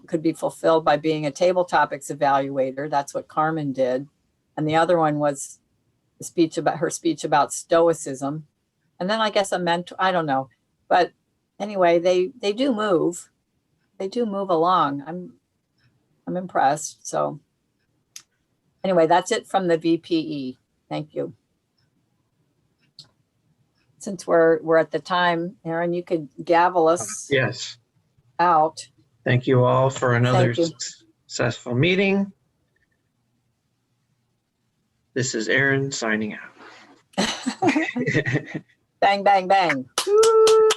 could be fulfilled by being a table topics evaluator. That's what Carmen did. And the other one was her speech about stoicism. And then I guess a mentor, I don't know. But anyway, they do move. They do move along. I'm impressed. So anyway, that's it from the VPE. Thank you. Since we're at the time, Aaron, you could gavel us Yes. out. Thank you all for another Thank you. successful meeting. This is Aaron signing out. Bang, bang, bang. Woo!